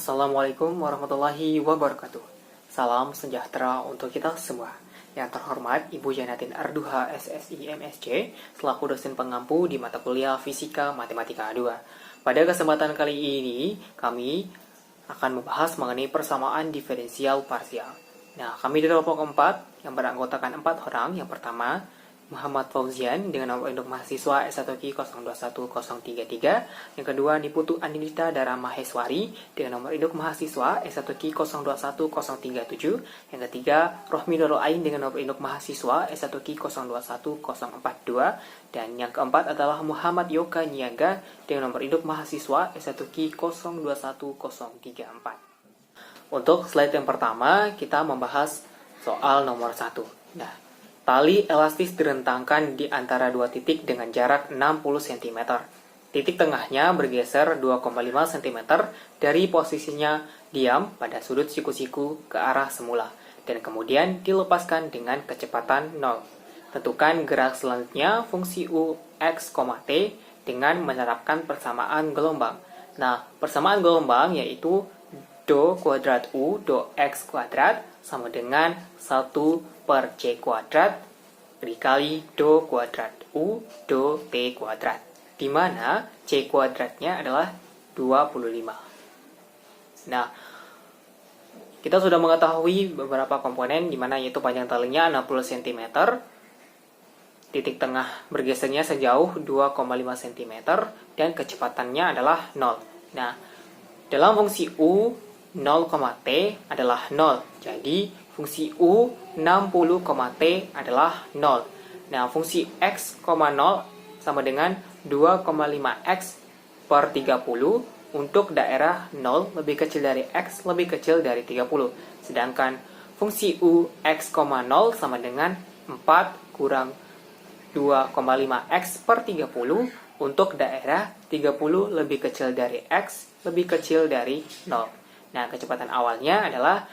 Assalamualaikum warahmatullahi wabarakatuh. Salam sejahtera untuk kita semua. Yang terhormat Ibu Janatin Arduha SSI MSc, selaku dosen pengampu di mata kuliah Fisika Matematika 2. Pada kesempatan kali ini, kami akan membahas mengenai persamaan diferensial parsial. Nah, kami di kelompok 4 yang beranggotakan 4 orang. Yang pertama, Muhammad Fauzian dengan nomor induk mahasiswa S1Q 021033. Yang kedua, Niputu Anindita Dara Maheswari dengan nomor induk mahasiswa S1Q 021037. Yang ketiga, Rohmi Nurul Ain dengan nomor induk mahasiswa S1Q 021042. Dan yang keempat adalah Muhammad Yoka Niaga dengan nomor induk mahasiswa S1Q 021034. Untuk slide yang pertama, kita membahas soal nomor 1. Nah, tali elastis direntangkan di antara dua titik dengan jarak 60 cm. Titik tengahnya bergeser 2,5 cm dari posisinya diam pada sudut siku-siku ke arah semula, dan kemudian dilepaskan dengan kecepatan 0. Tentukan gerak selanjutnya fungsi U, X, T dengan menerapkan persamaan gelombang. Nah, persamaan gelombang yaitu do kuadrat U do X kuadrat sama dengan 1 per C kuadrat dikali do kuadrat U do T kuadrat, di mana C kuadratnya adalah 25. Nah, kita sudah mengetahui beberapa komponen di mana yaitu panjang talinya 60 cm, titik tengah bergesernya sejauh 2,5 cm, dan kecepatannya adalah 0. Nah, dalam fungsi U 0, T adalah 0. Jadi, fungsi U 60, T adalah 0. Nah, fungsi X, 0 sama dengan 2,5X per 30 untuk daerah 0 lebih kecil dari X lebih kecil dari 30. Sedangkan fungsi U, X, 0 sama dengan 4 kurang 2,5X per 30 untuk daerah 30 lebih kecil dari X lebih kecil dari 0. Nah, kecepatan awalnya adalah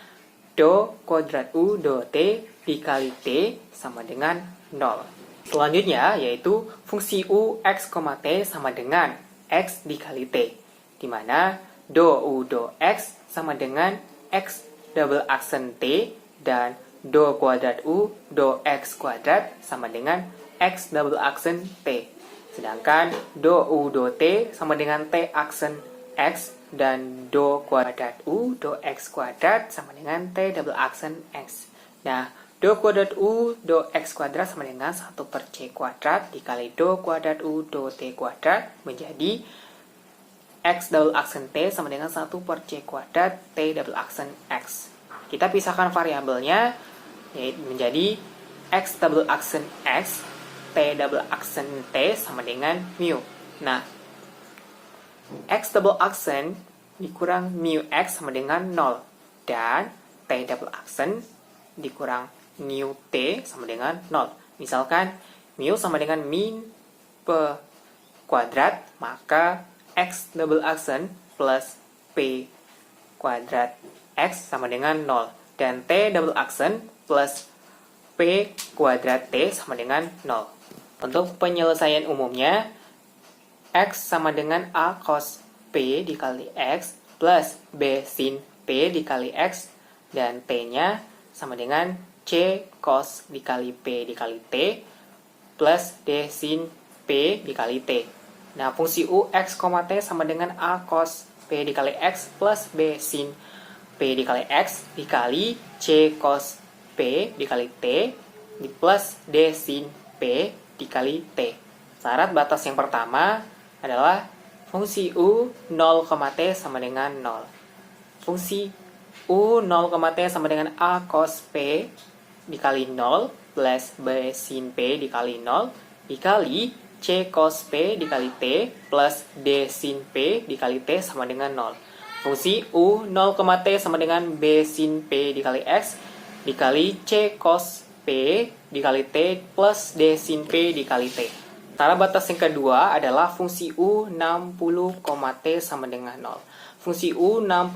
do kuadrat U do T dikali T sama dengan 0. Selanjutnya yaitu fungsi U, X, T sama dengan X dikali T, di mana do U do X sama dengan X double aksen T, dan do kuadrat U do X kuadrat sama dengan X double aksen T. Sedangkan do U do T sama dengan T aksen X, dan do kuadrat U do X kuadrat sama dengan T double aksen X. Nah, do kuadrat U do X kuadrat sama dengan 1 per C kuadrat dikali do kuadrat U do T kuadrat menjadi X double aksen T sama dengan 1 per C kuadrat T double aksen X. Kita pisahkan variabelnya yaitu menjadi X double aksen X T double aksen T sama dengan mu. Nah, X double aksen dikurang mu X sama dengan 0, dan T double aksen dikurang mu T sama dengan 0. Misalkan mu sama dengan min P kuadrat, maka X double aksen plus P kuadrat X sama dengan 0, dan T double aksen plus P kuadrat T sama dengan 0. Untuk penyelesaian umumnya, X sama dengan A cos P dikali X plus B sin P dikali X, dan T-nya sama dengan C cos dikali P dikali T plus D sin P dikali T. Nah, fungsi U, X, T sama dengan A cos P dikali X plus B sin P dikali X dikali C cos P dikali T plus D sin P dikali T. Syarat batas yang pertama adalah fungsi U 0, T sama dengan 0. Fungsi U 0, T sama dengan A cos P dikali 0 plus B sin P dikali 0 dikali C cos P dikali T plus D sin P dikali T sama dengan 0. Fungsi U 0, T sama dengan B sin P dikali X dikali C cos P dikali T plus D sin P dikali T. Tara batas yang kedua adalah fungsi U 60, T sama dengan 0. Fungsi U 60,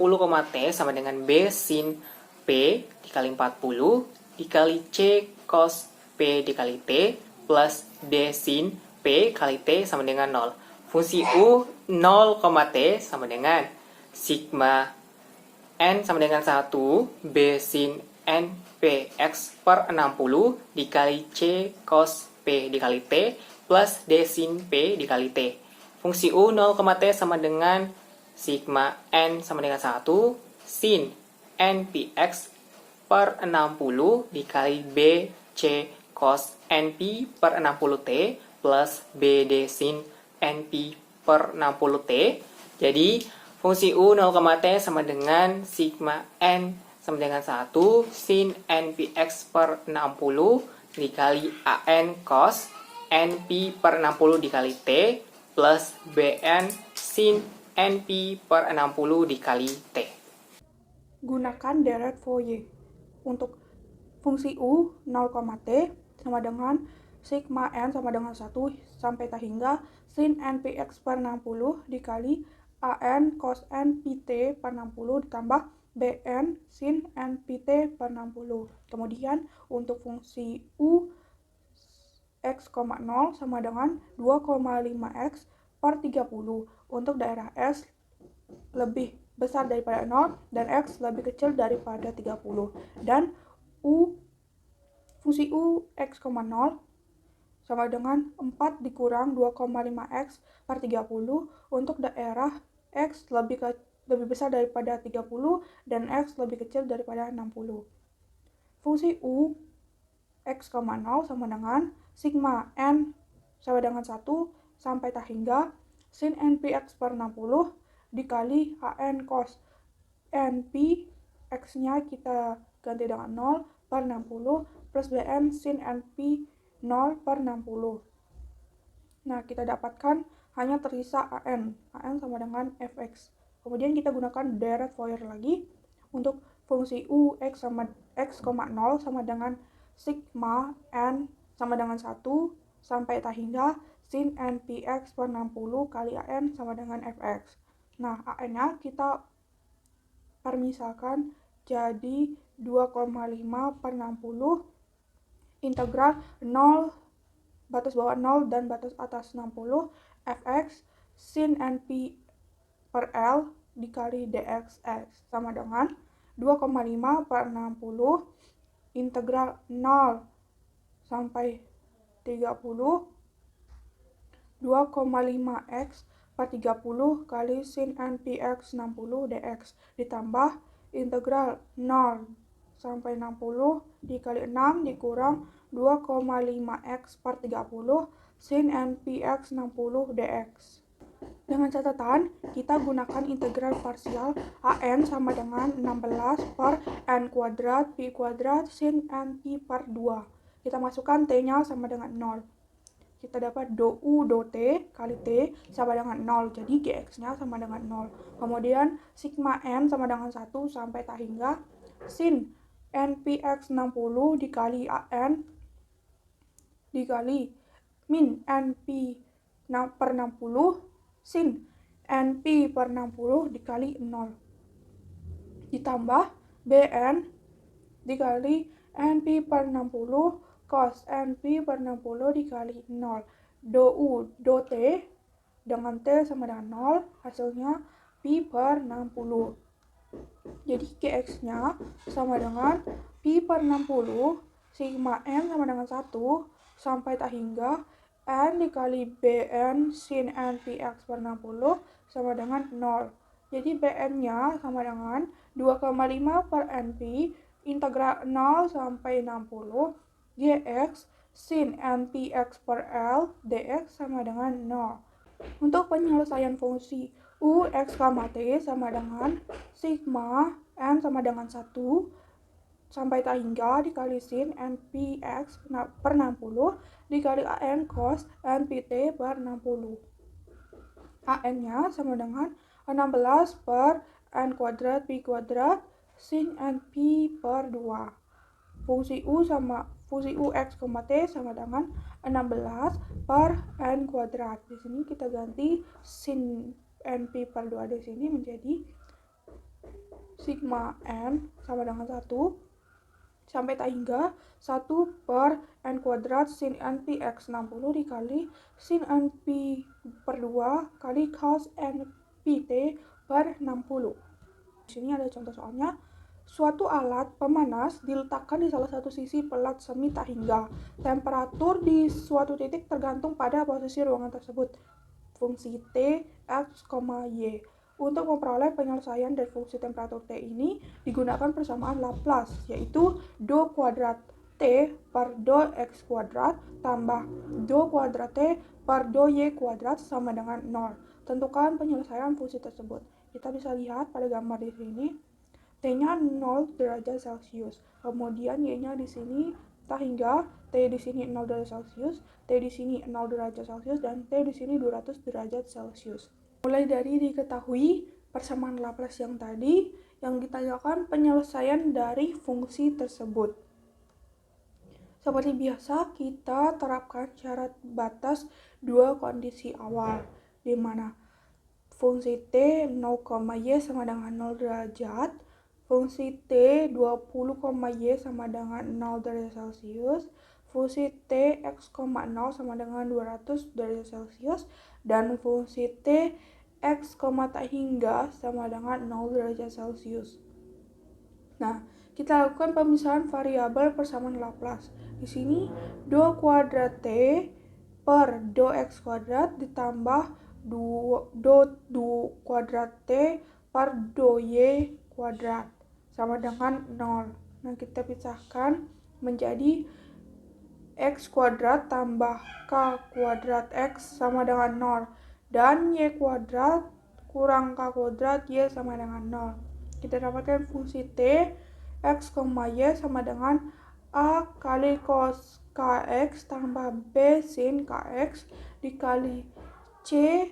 T sama dengan B sin P dikali 40 dikali C cos P dikali T plus D sin P kali T sama dengan 0. Fungsi U 0, T sama dengan sigma N sama dengan 1 B sin N P X per 60 dikali C cos P dikali T plus D sin P dikali T. Fungsi U 0, T sama dengan sigma N sama dengan 1 sin NPX per 60 dikali B C cos NP per 60T plus BD sin NP per 60T. Jadi, fungsi U 0, T sama dengan sigma N sama dengan 1 sin NPX per 60 dikali AN cos NP per 60 dikali T plus BN sin NP per 60 dikali T. Gunakan deret Fourier. Untuk fungsi U 0, T sama dengan sigma N sama dengan 1 sampai tak hingga sin NPX per 60 dikali AN cos NPT per 60 ditambah BN sin NPT per 60. Kemudian untuk fungsi U X, 0 sama dengan 2,5X per 30 untuk daerah S lebih besar daripada 0 dan X lebih kecil daripada 30. Dan fungsi U X, 0 sama dengan 4 dikurang 2,5X per 30 untuk daerah X lebih besar daripada 30 dan X lebih kecil daripada 60. Fungsi U X, 0 sama dengan sigma N sama dengan 1 sampai tak hingga sin NPX per 60 dikali AN cos NP, X-nya kita ganti dengan 0 per 60 plus BN sin NP 0 per 60. Nah, kita dapatkan hanya tersisa AN sama dengan Fx. Kemudian kita gunakan deret Fourier lagi untuk fungsi U X, 0 sama dengan sigma N sama dengan 1 sampai tak hingga sin NPX per 60 kali AN sama dengan Fx. Nah, AN-nya kita permisalkan jadi 2,5 per 60 integral 0 batas bawah 0 dan batas atas 60 Fx sin NP per L dikali dxx sama dengan 2,5 per 60 integral 0 sampai 30 2,5x per 30 kali sin NPX 60 dx ditambah integral 0 sampai 60 dikali 6 dikurang 2,5x per 30 sin NPX 60 dx. Dengan catatan, kita gunakan integral parsial AN sama dengan 16 per N kuadrat Pi kuadrat sin NP per 2. Kita masukkan T-nya sama dengan 0. Kita dapat do U do T kali T sama dengan 0. Jadi Gx-nya sama dengan 0. Kemudian sigma N sama dengan 1 sampai tak hingga sin NPX 60 dikali AN dikali min NP per 60 sin NP per 60 dikali 0 ditambah BN dikali NP per 60 cos NP per 60 dikali 0 do U do T dengan T sama dengan 0 hasilnya Pi per 60. Jadi Gx nya sama dengan Pi per 60 sigma N sama dengan 1 sampai tak hingga N dikali BN sin NPX per 60 sama dengan 0. Jadi BN nya sama dengan 2,5 per NP integral 0 sampai 60 Gx sin NPX per L dx sama dengan 0. Untuk penyelesaian fungsi U X, T sama dengan sigma N sama dengan 1 sampai tak hingga dikali sin NPX per 60 dikali AN cos NPT per 60. AN-nya sama dengan 16 per N kuadrat Pi kuadrat sin NP per 2. Fungsi U X, T sama dengan 16 per N kuadrat. Di sini kita ganti sin NP per 2 di sini menjadi sigma N sama dengan 1 sampai tak hingga 1 per N kuadrat sin NPX 60 dikali sin NP per 2 kali cos NPT per 60. Di sini ada contoh soalnya. Suatu alat pemanas diletakkan di salah satu sisi pelat semi tak hingga. Temperatur di suatu titik tergantung pada posisi ruangan tersebut. Fungsi T, X, Y. Untuk memperoleh penyelesaian dari fungsi temperatur T ini digunakan persamaan Laplace, yaitu do kuadrat T per do X kuadrat tambah do kuadrat T per do Y kuadrat sama dengan 0. Tentukan penyelesaian fungsi tersebut. Kita bisa lihat pada gambar di sini. T-nya 0 derajat Celcius. Kemudian Y-nya di sini tak hingga, T di sini 0 derajat Celcius, T di sini 0 derajat Celcius, dan T di sini 200 derajat Celcius. Mulai dari diketahui persamaan Laplace yang tadi, yang ditanyakan penyelesaian dari fungsi tersebut. Seperti biasa, kita terapkan syarat batas dua kondisi awal, di mana fungsi T 0,Y sama dengan 0 derajat, fungsi T 20,Y sama dengan 0 derajat Celcius, fungsi T X, 0 sama dengan 200 derajat Celcius, dan fungsi T X, tak hingga sama dengan 0 derajat Celcius. Nah, kita lakukan pemisahan variabel persamaan Laplace. Di sini do kuadrat T per do X kuadrat ditambah do kuadrat T per do Y kuadrat sama dengan 0. Nah, kita pisahkan menjadi X kuadrat tambah K kuadrat X sama dengan 0. Dan Y kuadrat kurang K kuadrat Y sama dengan 0. Kita dapatkan fungsi T, X, Y sama dengan A kali cos KX tambah B sin KX dikali C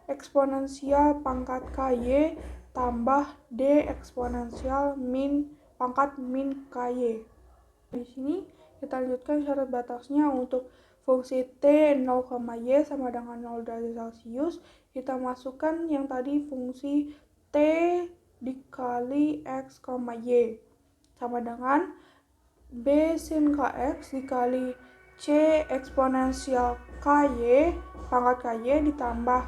eksponensial pangkat KY tambah D eksponensial pangkat min KY. Di sini kita lanjutkan syarat batasnya untuk fungsi T 0,Y sama dengan 0 derajat Celcius. Kita masukkan yang tadi fungsi T dikali X, Y sama dengan B sin KX dikali C eksponensial KY pangkat KY ditambah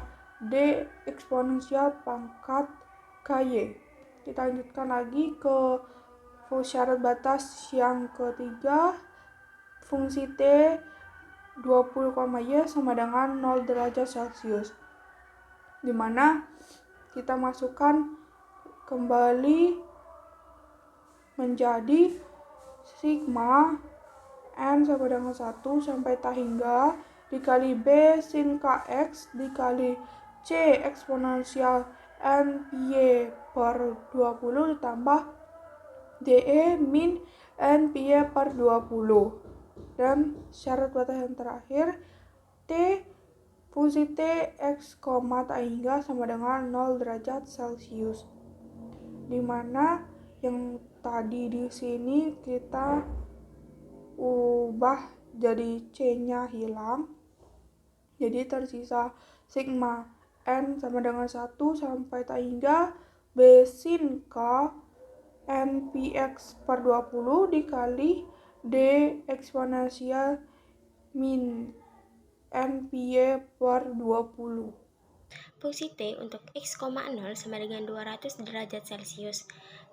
D eksponensial pangkat KY. Kita lanjutkan lagi ke syarat batas yang ketiga, fungsi T 20,Y sama dengan 0 derajat Celcius, di mana kita masukkan kembali menjadi sigma N sama dengan 1 sampai tak hingga dikali B sin KX dikali C eksponensial NPY per 20 ditambah DE min NPY per 20. Dan syarat batas yang terakhir, fungsi T X, tak hingga sama dengan 0 derajat Celcius. Dimana yang tadi di sini kita ubah jadi C-nya hilang. Jadi tersisa sigma N sama dengan 1 sampai tak hingga B sin K NPX per 20 dikali D eksponensial min NPY per 20. Fungsi T untuk X, 0 sama dengan 200 derajat Celcius.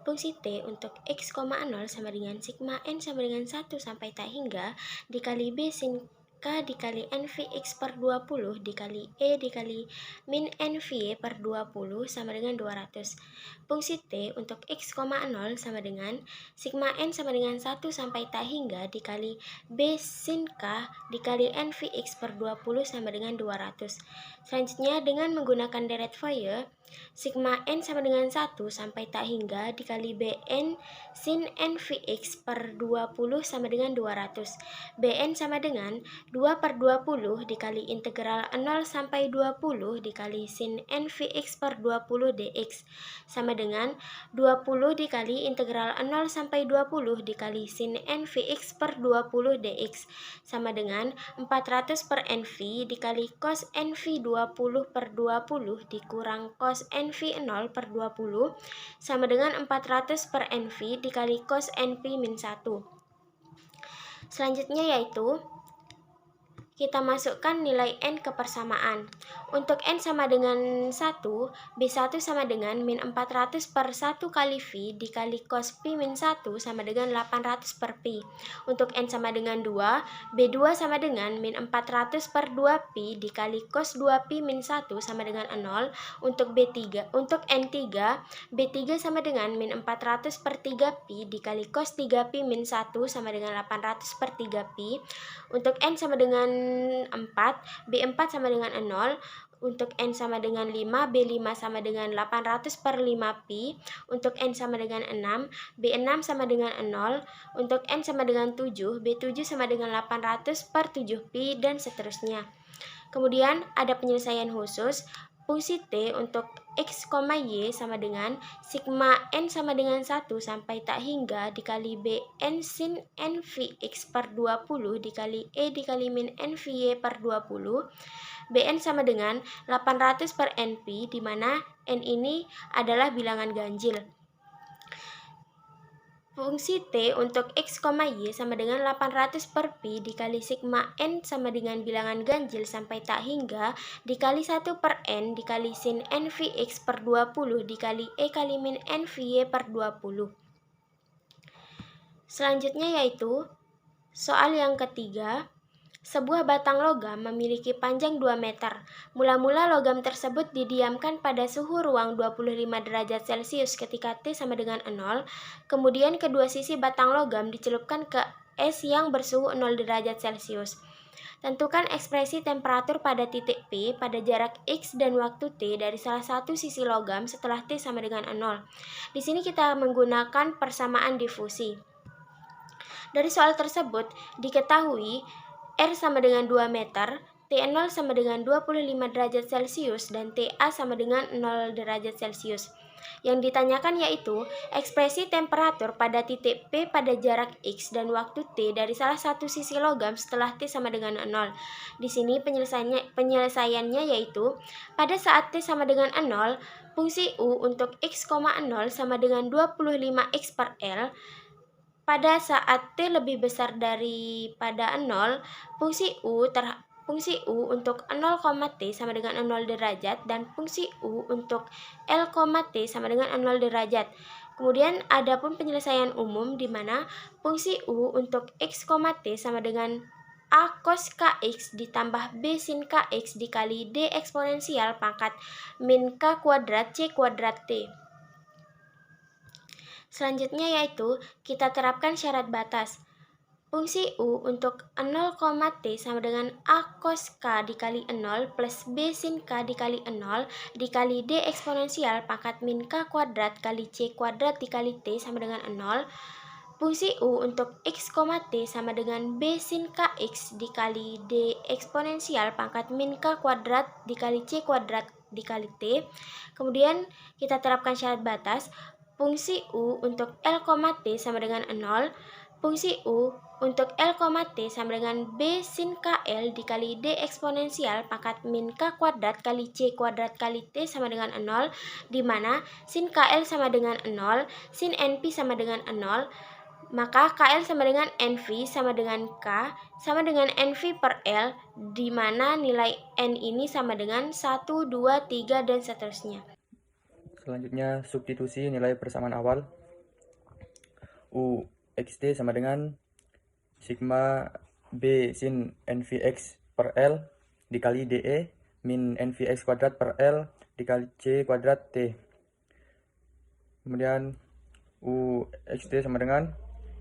Fungsi T untuk X, 0 sama dengan sigma N sama dengan 1 sampai tak hingga dikali B sin K dikali NVX per 20 dikali E dikali min NVY per 20 sama dengan 200. Fungsi T untuk X, 0 sama dengan sigma N sama dengan 1 sampai tak hingga dikali B sin K dikali NVX per 20 sama dengan 200. Selanjutnya dengan menggunakan deret Fourier, sigma N sama dengan 1 sampai tak hingga dikali Bn sin NVX per 20 sama dengan 200. Bn sama dengan 2 per 20 dikali integral 0 sampai 20 dikali sin NVX per 20 dx sama dengan 20 dikali integral 0 sampai 20 dikali sin NVX per 20 dx sama dengan 400 per NV dikali cos NV 20 per 20 dikurang cos NV 0 per 20 sama dengan 400 per NV dikali cos NV min 1. Selanjutnya yaitu kita masukkan nilai N ke persamaan. Untuk N sama dengan 1, B1 sama dengan min 400 per 1 kali V dikali cos Pi min 1 sama dengan 800 per Pi. Untuk N sama dengan 2, B2 sama dengan min 400 per 2 Pi dikali cos 2 Pi min 1 sama dengan 0. Untuk N3, B3 sama dengan min 400 per 3 Pi dikali cos 3 Pi min 1 sama dengan 800 per 3 Pi. Untuk N sama dengan 4, B4 sama dengan 0. Untuk N sama dengan 5, B5 sama dengan 800 per 5 Pi. Untuk N sama dengan 6, B6 sama dengan 0. Untuk N sama dengan 7, B7 sama dengan 800 per 7 Pi, dan seterusnya. Kemudian ada penyelesaian khusus. Fungsi T untuk X, Y sama dengan sigma N sama dengan 1 sampai tak hingga dikali Bn sin NVX per 20 dikali E dikali min NVY per 20. Bn sama dengan 800 per NP, di mana N ini adalah bilangan ganjil. Fungsi T untuk X, Y sama dengan 800 per Pi dikali sigma N sama dengan bilangan ganjil sampai tak hingga dikali 1 per N dikali sin NVX per 20 dikali E kali min NVY per 20. Selanjutnya yaitu soal yang ketiga. Sebuah batang logam memiliki panjang 2 meter. Mula-mula logam tersebut didiamkan pada suhu ruang 25 derajat Celcius ketika T sama dengan 0. Kemudian kedua sisi batang logam dicelupkan ke es yang bersuhu 0 derajat Celcius. Tentukan ekspresi temperatur pada titik P pada jarak X dan waktu T dari salah satu sisi logam setelah T sama dengan 0. Di sini kita menggunakan persamaan difusi. Dari soal tersebut diketahui R sama dengan 2 meter, T0 sama dengan 25 derajat Celcius, dan TA sama dengan 0 derajat Celcius. Yang ditanyakan yaitu ekspresi temperatur pada titik P pada jarak X dan waktu T dari salah satu sisi logam setelah T sama dengan 0. Di sini penyelesaiannya yaitu pada saat T sama dengan 0, fungsi U untuk X, 0 sama dengan 25X per L. Pada saat T lebih besar daripada 0, fungsi U untuk 0, T sama dengan 0 derajat, dan fungsi U untuk L, T sama dengan 0 derajat. Kemudian ada pun penyelesaian umum di mana fungsi U untuk X, T sama dengan A cos Kx ditambah B sin Kx dikali D eksponensial pangkat min K kuadrat C kuadrat T. Selanjutnya yaitu kita terapkan syarat batas. Fungsi U untuk 0, T sama dengan A cos K dikali 0 plus B sin K dikali 0 dikali D eksponensial pangkat min K kuadrat kali C kuadrat dikali T sama dengan 0. Fungsi U untuk X, T sama dengan B sin Kx dikali D eksponensial pangkat min K kuadrat dikali C kuadrat dikali T. Kemudian kita terapkan syarat batas. Fungsi U untuk L, T sama dengan 0. Fungsi U untuk L, T sama dengan B sin KL dikali D eksponensial pangkat min K kuadrat kali C kuadrat kali T sama dengan 0, di mana sin KL sama dengan 0, sin NP sama dengan 0, maka KL sama dengan NV sama dengan K sama dengan NV per L, di mana nilai N ini sama dengan 1, 2, 3, dan seterusnya. Selanjutnya substitusi nilai persamaan awal. U xt sama dengan sigma B sin NVX per L dikali DE min NVX kuadrat per L dikali C kuadrat T. Kemudian U xt sama dengan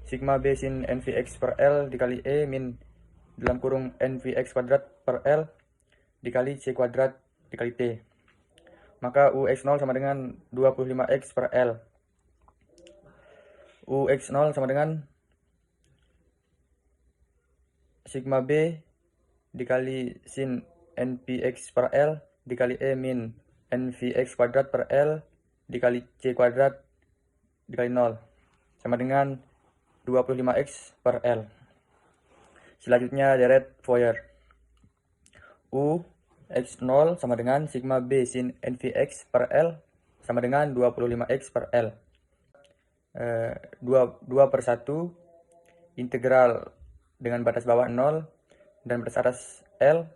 sigma B sin NVX per L dikali E min dalam kurung NVX kuadrat per L dikali C kuadrat dikali T. Maka UX0 sama dengan 25X per L. UX0 sama dengan sigma B dikali sin NPX per L dikali E min NVX kuadrat per L dikali C kuadrat dikali 0 sama dengan 25X per L. Selanjutnya deret Fourier. U X0 sama dengan sigma B sin NVX per L sama dengan 25X per L. 2 per 1 integral dengan batas bawah 0 dan batas atas L,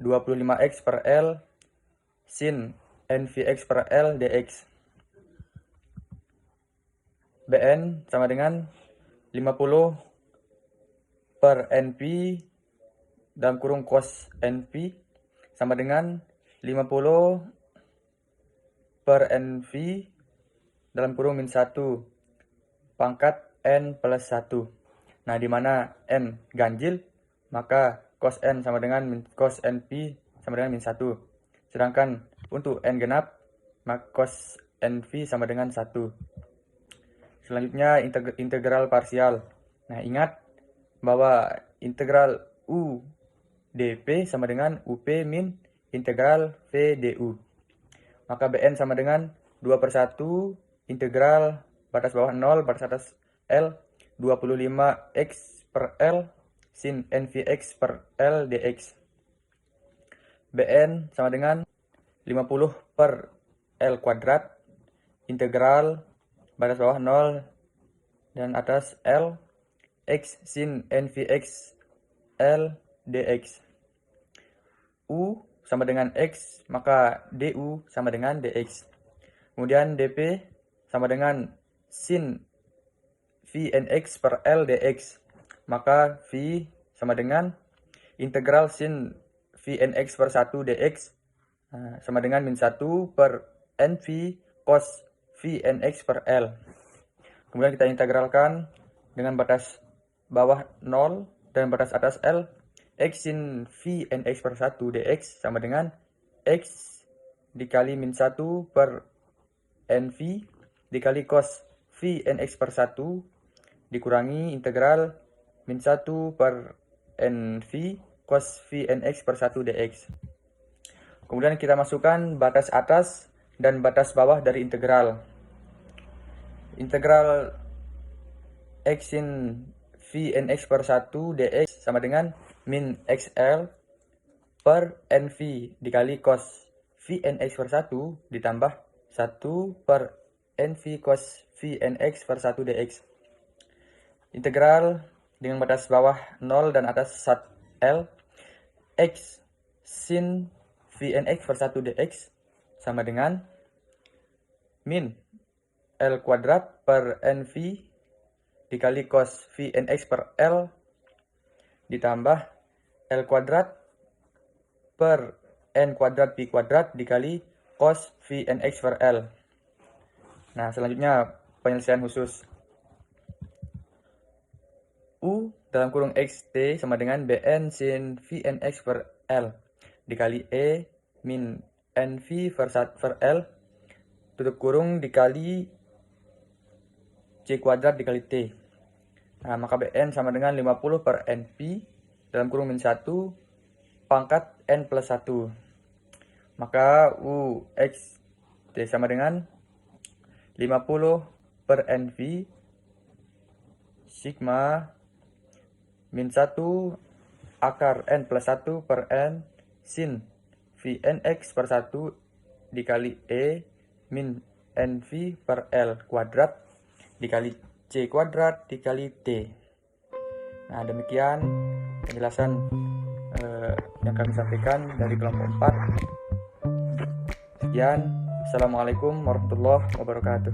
25x per L, sin NVX per L dx. Bn sama dengan 50 per NP dalam kurung cos NP sama dengan 50 per NV dalam kurung min 1 pangkat N plus 1. Nah, di mana N ganjil, maka cos N sama dengan cos NP sama dengan min 1. Sedangkan untuk N genap, maka cos NV sama dengan 1. Selanjutnya integral parsial. Nah, ingat bahwa integral U dP sama dengan UP min integral V du. Maka Bn sama dengan 2/1 integral batas bawah 0 batas atas L 25x per L sin NVX per L dx. Bn sama dengan 50 per L kuadrat integral batas bawah 0 dan atas L x sin NVX L dx. U sama dengan X, maka du sama dengan dx. Kemudian dp sama dengan sin Vnx per L dx, maka V sama dengan integral sin Vnx per 1 dx sama dengan min 1 per NV cos Vnx per L. Kemudian kita integralkan dengan batas bawah 0 dan batas atas L, x sin Vnx per 1 dx sama dengan x dikali min 1 per NV dikali cos Vnx per 1 dikurangi integral min 1 per NV cos Vnx per 1 dx. Kemudian kita masukkan batas atas dan batas bawah dari integral. Integral x sin Vnx per 1 dx sama dengan min xl per NV dikali cos Vnx per 1 ditambah 1 per NV cos Vnx per 1 dx. Integral dengan batas bawah 0 dan atas L x sin Vnx per 1 dx sama dengan min L kuadrat per NV dikali cos Vnx per L ditambah L kuadrat per N kuadrat P kuadrat dikali cos Vnx per L. Nah, selanjutnya penyelesaian khusus. U dalam kurung xt sama dengan Bn sin Vnx per L dikali E min NV per L tutup kurung dikali C kuadrat dikali T. Nah, maka Bn sama dengan 50 per NP dalam kurung min 1 pangkat N plus 1. Maka U X T sama dengan 50 per NV sigma min 1 akar N plus 1 per N sin Vnx per 1 dikali E min NV per L kuadrat dikali C kuadrat dikali T. Nah, demikian penjelasan yang kami sampaikan dari kelompok 4. Sekian. Assalamualaikum warahmatullahi wabarakatuh.